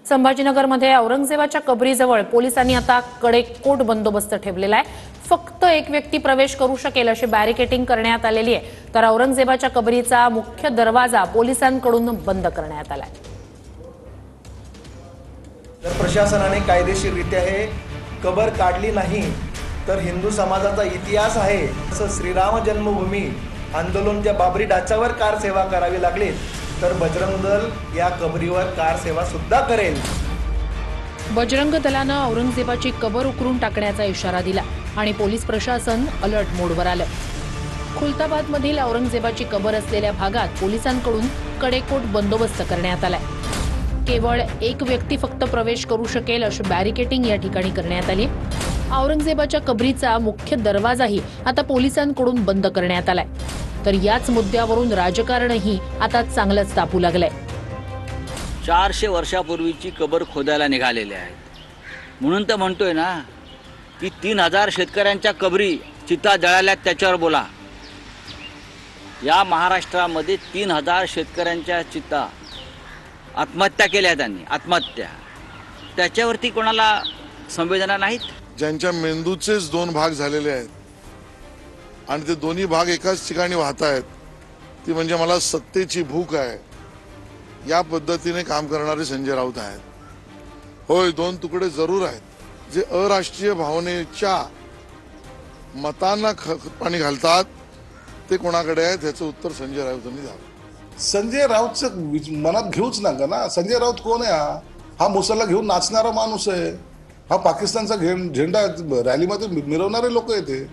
संभाजीनगरमध्ये औरंगजेबाच्या कबरीजवळ पोलिसांनी आता कडेकोट बंदोबस्त ठेवलेला आहे। फक्त एक व्यक्ती प्रवेश करू शकेल अशी बॅरिकेडिंग करण्यात आलेली आहे। तर औरंगजेबाच्या कबरीचा मुख्य दरवाजा पोलिसांकडून बंद करण्यात आलाय। जर प्रशासनाने कायदेशीररित्या हे कबर काढली नाही तर हिंदू समाजाचा इतिहास आहे असं श्रीराम जन्मभूमी आंदोलनच्या बाबरी ढाच्यावर कार सेवा करावी लागली तर बजरंग दल या कबरीवर कार सेवा सुद्धा करेल। बजरंग दलानं औरंगजेबाची कबर उकरून टाकण्याचा इशारा दिला आणि पोलीस प्रशासन अलर्ट मोडवर आलं। खुलताबादमधील औरंगजेबाची कबर असलेल्या भागात पोलिसांकडून कडेकोट बंदोबस्त करण्यात आलाय। केवळ एक व्यक्ती फक्त प्रवेश करू शकेल अशी बॅरिकेडिंग या ठिकाणी करण्यात आली। औरंगजेबाच्या कबरीचा मुख्य दरवाजाही आता पोलिसांकडून बंद करण्यात आलाय। तर याच मुद्द्यावरून राजकारणही आता चांगलंच तापू लागलंय। 400 वर्षापूर्वीची कबर खोदायला निघालेले आहेत म्हणून तर म्हणतोय ना की 3000 शेतकऱ्यांच्या कबरी चिता जळाल्यात त्याच्यावर बोला। या महाराष्ट्रामध्ये 3000 शेतकऱ्यांच्या चिता आत्महत्या केल्या त्यांनी, आत्महत्या, त्याच्यावरती कोणाला संवेदना नाहीत। ज्यांच्या मेंदूचेच 2 भाग झालेले आहेत आणि ते दोन्ही भाग एकाच ठिकाणी वाहत आहेत, ती म्हणजे मला सत्तेची भूक आहे या पद्धतीने काम करणारे संजय राऊत आहेत। होय, 2 तुकडे जरूर आहेत जे अराष्ट्रीय भावनेच्या मतांना पाणी घालतात, ते कोणाकडे आहे त्याचं उत्तर संजय राऊतांनी द्यावं। संजय राऊतचं मनात घेऊच नका ना। संजय राऊत कोण आहे? हा मुसल्ला घेऊन नाचणारा माणूस आहे। हा पाकिस्तानचा झेंडा रॅलीमध्ये मिरवणारे लोक आहेत।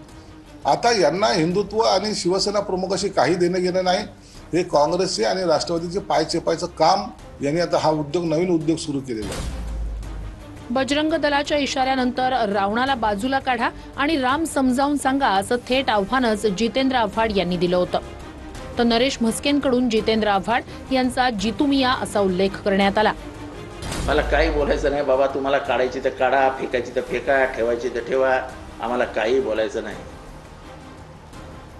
आता यांना हिंदुत्व आणि शिवसेना प्रमुखाशी काही देणं घेणं नाही। हे काँग्रेसचे आणि राष्ट्रवादीचे पाय चेपायचं काम यांनी आता हा उद्योग, नवीन उद्योग सुरू केलेला आहे। बजरंग दलाच्या इशाऱ्यानंतर रावणाला बाजूला काढा आणि राम समजावून सांगा असं थेट आव्हानच जितेंद्र आव्हाड यांनी दिलं होतं। तर नरेश म्हस्केंकडून जितेंद्र आव्हाड यांचा जितुमिया असा उल्लेख करण्यात आला। मला काही बोलायचं नाही बाबा, तुम्हाला काढायची तर काढा, फेकायची तर फेका, ठेवायची तर ठेवा, आम्हाला काही बोलायचं नाही।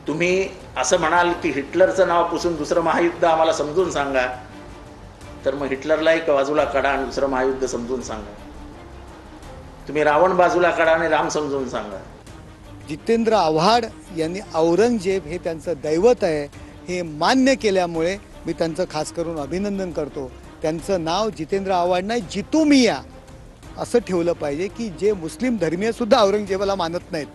तुम्ही असं म्हणाल की हिटलरचं नाव पुसून दुसरं महायुद्ध आम्हाला समजून सांगा, तर मग हिटलरला एक बाजूला काढा आणि दुसरं महायुद्ध समजून सांगा। तुम्ही रावण बाजूला काढा आणि राम समजून सांगा। जितेंद्र आव्हाड यांनी औरंगजेब हे त्यांचं दैवत आहे हे मान्य केल्यामुळे मी त्यांचं खास करून अभिनंदन करतो। त्यांचं नाव जितेंद्र आव्हाड नाही, जितुमिया असं ठेवलं पाहिजे की जे मुस्लिम धर्मीय सुद्धा औरंगजेबाला मानत नाहीत